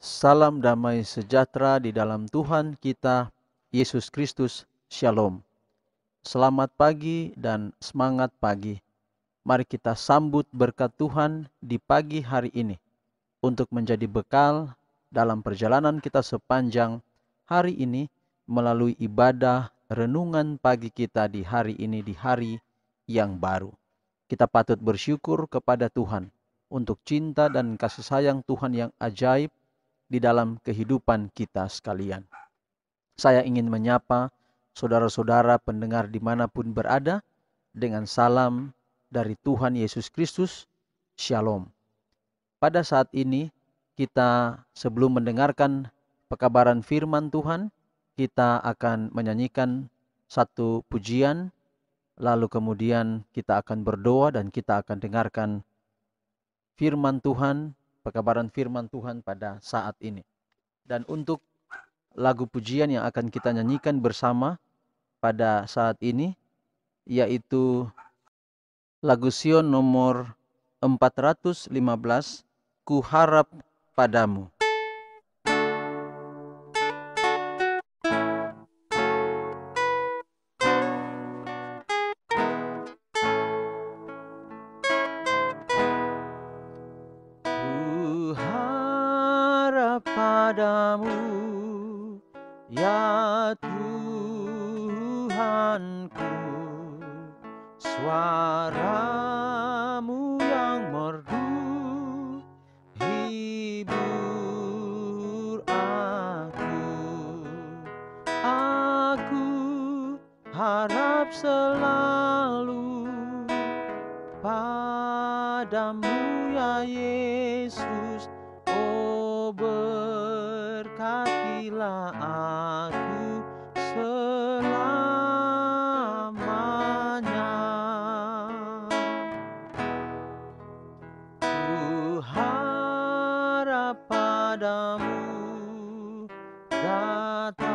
Salam damai sejahtera di dalam Tuhan kita, Yesus Kristus. Shalom. Selamat pagi dan semangat pagi. Mari kita sambut berkat Tuhan di pagi hari ini untuk menjadi bekal dalam perjalanan kita sepanjang hari ini melalui ibadah renungan pagi kita di hari ini, di hari yang baru. Kita patut bersyukur kepada Tuhan untuk cinta dan kasih sayang Tuhan yang ajaib di dalam kehidupan kita sekalian. Saya ingin menyapa saudara-saudara pendengar dimanapun berada dengan salam dari Tuhan Yesus Kristus. Shalom. Pada saat ini kita sebelum mendengarkan pekabaran firman Tuhan, kita akan menyanyikan satu pujian, lalu kemudian kita akan berdoa dan kita akan dengarkan firman Tuhan, pekabaran firman Tuhan pada saat ini. Dan untuk lagu pujian yang akan kita nyanyikan bersama pada saat ini, yaitu lagu Sion nomor 415, Ku Harap Padamu. Ku harap padamu, ya Tuhanku, suaramu yang merdu hibur aku harap selalu padamu ya Yesus. Oh, berkatilah aku selamanya. Ku harap padamu, datang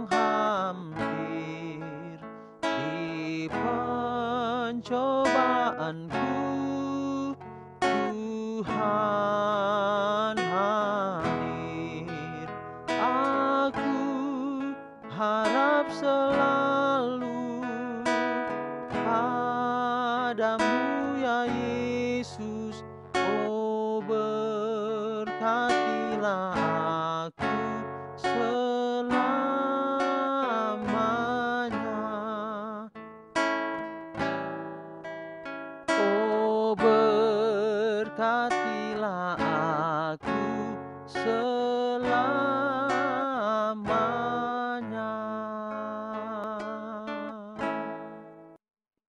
hampir di pencobaanku. Tuhan hadir, aku harap selalu padamu ya Yesus. Oh, berkatilah aku selamanya. Oh, berkatilah aku selamanya.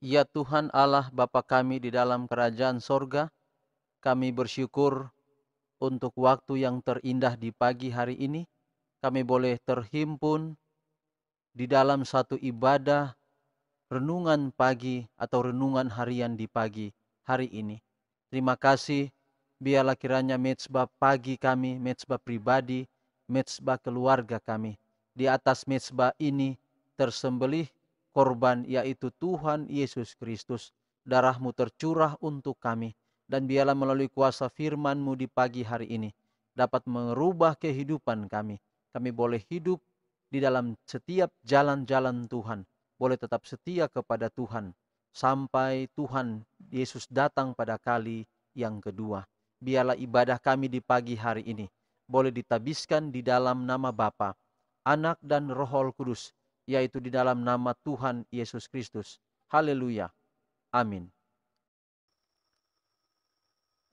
Ya Tuhan Allah Bapa kami di dalam kerajaan sorga, kami bersyukur untuk waktu yang terindah di pagi hari ini. Kami boleh terhimpun di dalam satu ibadah renungan pagi atau renungan harian di pagi hari ini. Terima kasih, biarlah kiranya mezbah pagi kami, mezbah pribadi, mezbah keluarga kami. Di atas mezbah ini tersembelih korban, yaitu Tuhan Yesus Kristus. Darah-Mu tercurah untuk kami. Dan biarlah melalui kuasa firman-Mu di pagi hari ini dapat merubah kehidupan kami. Kami boleh hidup di dalam setiap jalan-jalan Tuhan, boleh tetap setia kepada Tuhan sampai Tuhan Yesus datang pada kali yang kedua. Biarlah ibadah kami di pagi hari ini boleh ditabiskan di dalam nama Bapa, Anak dan Roh Kudus, yaitu di dalam nama Tuhan Yesus Kristus. Haleluya. Amin.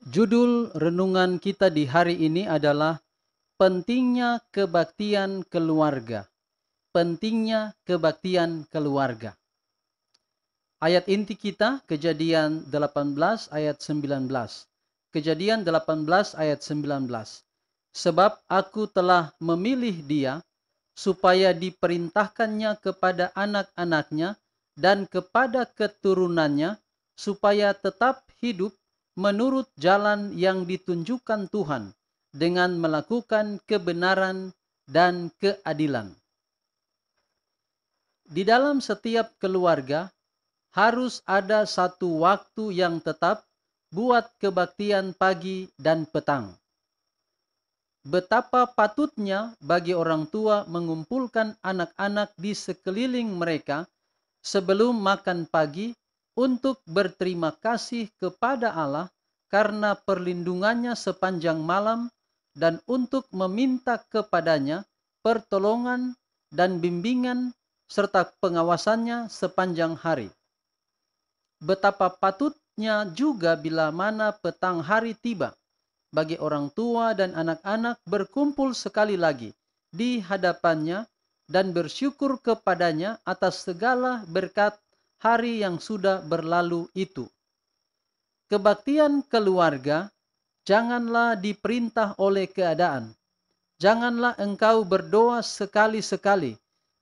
Judul renungan kita di hari ini adalah pentingnya kebaktian keluarga. Pentingnya kebaktian keluarga. Ayat inti kita Kejadian 18 ayat 19. Kejadian 18 ayat 19. Sebab aku telah memilih dia supaya diperintahkannya kepada anak-anaknya dan kepada keturunannya, supaya tetap hidup menurut jalan yang ditunjukkan Tuhan dengan melakukan kebenaran dan keadilan. Di dalam setiap keluarga harus ada satu waktu yang tetap buat kebaktian pagi dan petang. Betapa patutnya bagi orang tua mengumpulkan anak-anak di sekeliling mereka sebelum makan pagi untuk berterima kasih kepada Allah karena perlindungannya sepanjang malam dan untuk meminta kepadanya pertolongan dan bimbingan serta pengawasannya sepanjang hari. Betapa patutnya juga bila mana petang hari tiba, bagi orang tua dan anak-anak berkumpul sekali lagi di hadapannya dan bersyukur kepadanya atas segala berkat hari yang sudah berlalu itu. Kebaktian keluarga janganlah diperintah oleh keadaan. Janganlah engkau berdoa sekali-sekali,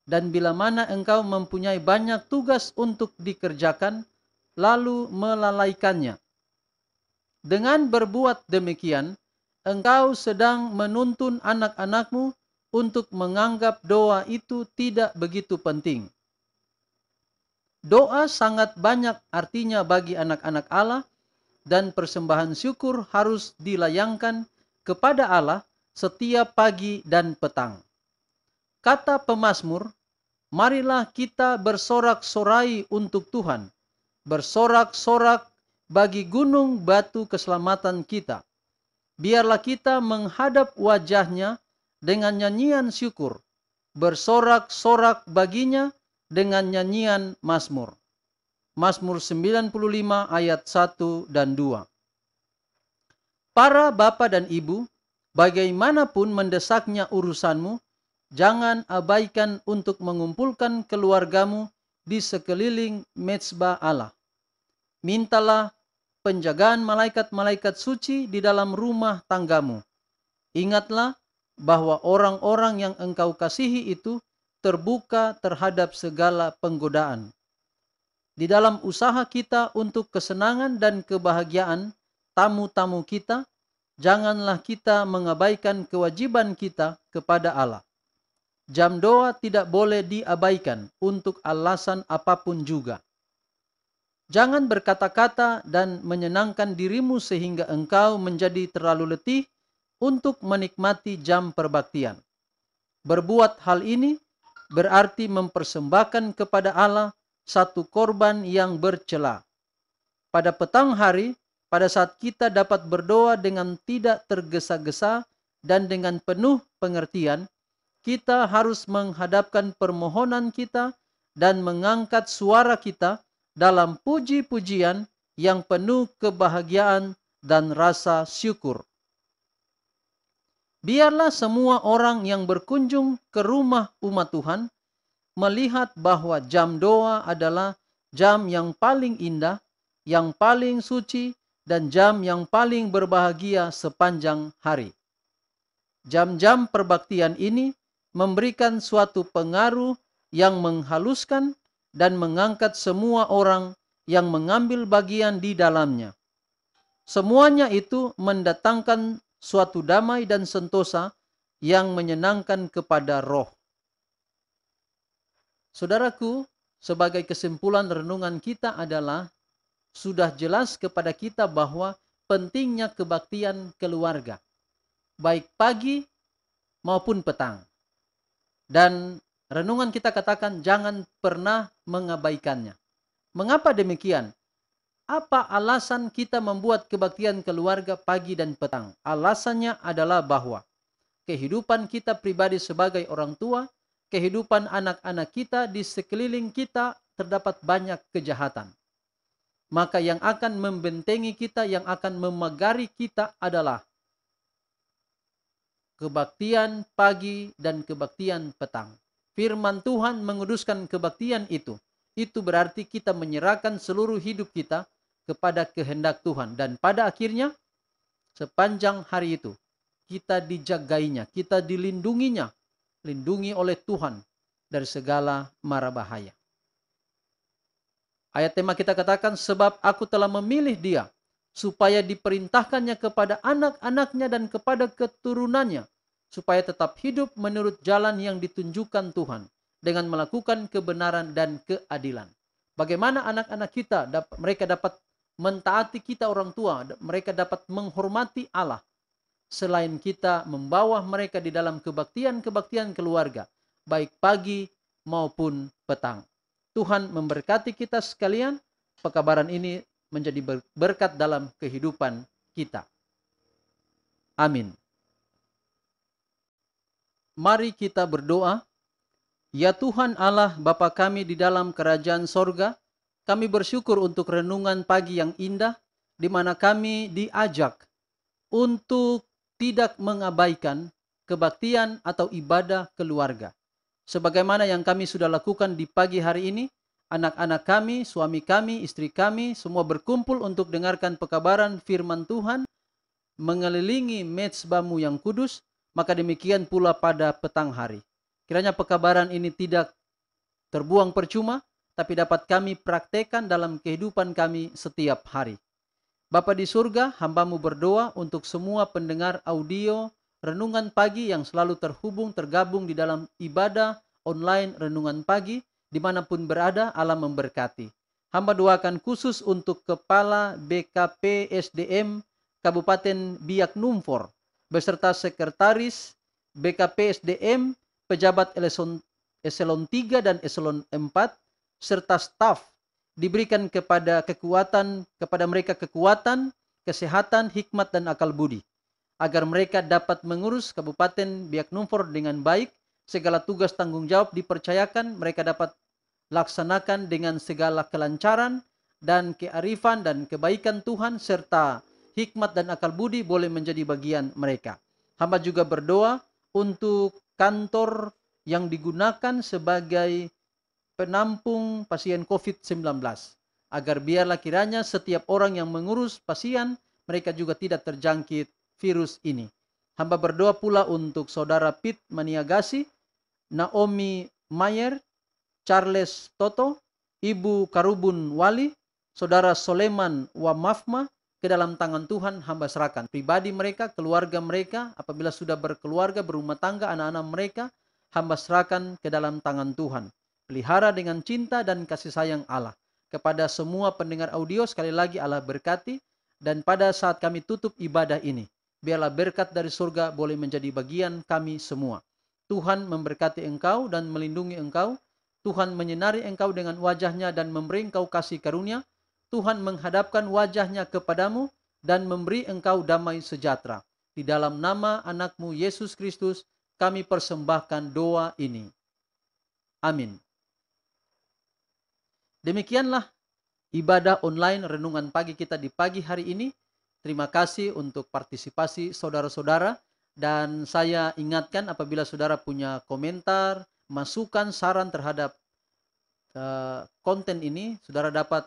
dan bila mana engkau mempunyai banyak tugas untuk dikerjakan, lalu melalaikannya. Dengan berbuat demikian, engkau sedang menuntun anak-anakmu untuk menganggap doa itu tidak begitu penting. Doa sangat banyak artinya bagi anak-anak Allah, dan persembahan syukur harus dilayangkan kepada Allah setiap pagi dan petang. Kata pemazmur, marilah kita bersorak-sorai untuk Tuhan, bersorak-sorak bagi gunung batu keselamatan kita. Biarlah kita menghadap wajahnya dengan nyanyian syukur, bersorak-sorak baginya dengan nyanyian mazmur. Mazmur 95 ayat 1 dan 2. Para bapa dan ibu, bagaimanapun mendesaknya urusanmu, jangan abaikan untuk mengumpulkan keluargamu di sekeliling mezbah Allah. Mintalah penjagaan malaikat-malaikat suci di dalam rumah tanggamu. Ingatlah bahwa orang-orang yang engkau kasihi itu terbuka terhadap segala penggodaan. Di dalam usaha kita untuk kesenangan dan kebahagiaan tamu-tamu kita, janganlah kita mengabaikan kewajiban kita kepada Allah. Jam doa tidak boleh diabaikan untuk alasan apapun juga. Jangan berkata-kata dan menyenangkan dirimu sehingga engkau menjadi terlalu letih untuk menikmati jam perbaktian. Berbuat hal ini berarti mempersembahkan kepada Allah satu korban yang bercela. Pada petang hari, pada saat kita dapat berdoa dengan tidak tergesa-gesa dan dengan penuh pengertian, kita harus menghadapkan permohonan kita dan mengangkat suara kita dalam puji-pujian yang penuh kebahagiaan dan rasa syukur. Biarlah semua orang yang berkunjung ke rumah umat Tuhan melihat bahwa jam doa adalah jam yang paling indah, yang paling suci, dan jam yang paling berbahagia sepanjang hari. Jam-jam perbaktian ini memberikan suatu pengaruh yang menghaluskan dan mengangkat semua orang yang mengambil bagian di dalamnya. Semuanya itu mendatangkan suatu damai dan sentosa yang menyenangkan kepada roh. Saudaraku, sebagai kesimpulan renungan kita adalah sudah jelas kepada kita bahwa pentingnya kebaktian keluarga, baik pagi maupun petang. Dan renungan kita katakan jangan pernah mengabaikannya. Mengapa demikian? Apa alasan kita membuat kebaktian keluarga pagi dan petang? Alasannya adalah bahwa kehidupan kita pribadi sebagai orang tua, kehidupan anak-anak kita di sekeliling kita terdapat banyak kejahatan. Maka yang akan membentengi kita, yang akan memagari kita adalah kebaktian pagi dan kebaktian petang. Firman Tuhan menguduskan kebaktian itu. Itu berarti kita menyerahkan seluruh hidup kita kepada kehendak Tuhan. Dan pada akhirnya, sepanjang hari itu, kita dijagainya, kita dilindunginya, lindungi oleh Tuhan dari segala mara bahaya. Ayat tema kita katakan, sebab aku telah memilih dia, supaya diperintahkannya kepada anak-anaknya dan kepada keturunannya, supaya tetap hidup menurut jalan yang ditunjukkan Tuhan, dengan melakukan kebenaran dan keadilan. Bagaimana anak-anak kita, mereka dapat mentaati kita orang tua, mereka dapat menghormati Allah, selain kita membawa mereka di dalam kebaktian-kebaktian keluarga, baik pagi maupun petang. Tuhan memberkati kita sekalian, pekabaran ini menjadi berkat dalam kehidupan kita. Amin. Mari kita berdoa. Ya Tuhan Allah Bapa kami di dalam kerajaan sorga, kami bersyukur untuk renungan pagi yang indah, di mana kami diajak untuk tidak mengabaikan kebaktian atau ibadah keluarga. Sebagaimana yang kami sudah lakukan di pagi hari ini, anak-anak kami, suami kami, istri kami, semua berkumpul untuk dengarkan pekabaran firman Tuhan, mengelilingi mezbah-Mu yang kudus, maka demikian pula pada petang hari. Kiranya pekabaran ini tidak terbuang percuma, tapi dapat kami praktekkan dalam kehidupan kami setiap hari. Bapa di surga, hamba-Mu berdoa untuk semua pendengar audio renungan pagi yang selalu tergabung di dalam ibadah online renungan pagi, dimanapun berada, Allah memberkati. Hamba doakan khusus untuk Kepala BKP SDM Kabupaten Biak Numfor, beserta Sekretaris BKP SDM, pejabat eselon 3 dan eselon 4, serta staf, diberikan kepada mereka kekuatan, kesehatan, hikmat dan akal budi, agar mereka dapat mengurus Kabupaten Biak Numfor dengan baik. Segala tugas tanggung jawab dipercayakan, mereka dapat laksanakan dengan segala kelancaran dan kearifan dan kebaikan Tuhan, serta hikmat dan akal budi boleh menjadi bagian mereka. Hamba juga berdoa untuk kantor yang digunakan sebagai penampung pasien COVID-19, agar biarlah kiranya setiap orang yang mengurus pasien, mereka juga tidak terjangkit virus ini. Hamba berdoa pula untuk saudara Pit Maniagasi, Naomi Mayer, Charles Toto, Ibu Karubun Wali, saudara Soleman Wamafma, ke dalam tangan Tuhan hamba serahkan. Pribadi mereka, keluarga mereka, apabila sudah berkeluarga, berumah tangga, anak-anak mereka, hamba serahkan ke dalam tangan Tuhan. Pelihara dengan cinta dan kasih sayang Allah. Kepada semua pendengar audio, sekali lagi Allah berkati. Dan pada saat kami tutup ibadah ini, biarlah berkat dari surga boleh menjadi bagian kami semua. Tuhan memberkati engkau dan melindungi engkau. Tuhan menyinari engkau dengan wajahnya dan memberi engkau kasih karunia. Tuhan menghadapkan wajahnya kepadamu dan memberi engkau damai sejahtera. Di dalam nama anakmu Yesus Kristus, kami persembahkan doa ini. Amin. Demikianlah ibadah online renungan pagi kita di pagi hari ini. Terima kasih untuk partisipasi saudara-saudara. Dan saya ingatkan apabila saudara punya komentar, masukan, saran terhadap konten ini, saudara dapat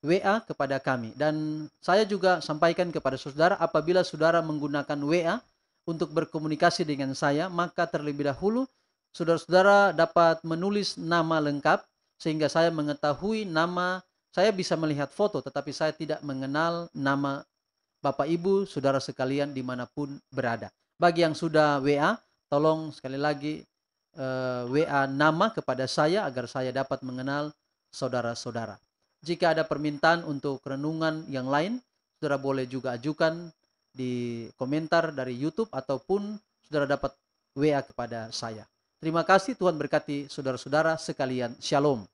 WA kepada kami. Dan saya juga sampaikan kepada saudara, apabila saudara menggunakan WA untuk berkomunikasi dengan saya, maka terlebih dahulu saudara-saudara dapat menulis nama lengkap, sehingga saya mengetahui nama. Saya bisa melihat foto, tetapi saya tidak mengenal nama Bapak Ibu, saudara sekalian dimanapun berada. Bagi yang sudah WA, tolong sekali lagi WA nama kepada saya, agar saya dapat mengenal saudara-saudara. Jika ada permintaan untuk renungan yang lain, saudara boleh juga ajukan di komentar dari YouTube, ataupun saudara dapat WA kepada saya. Terima kasih, Tuhan berkati saudara-saudara sekalian. Shalom.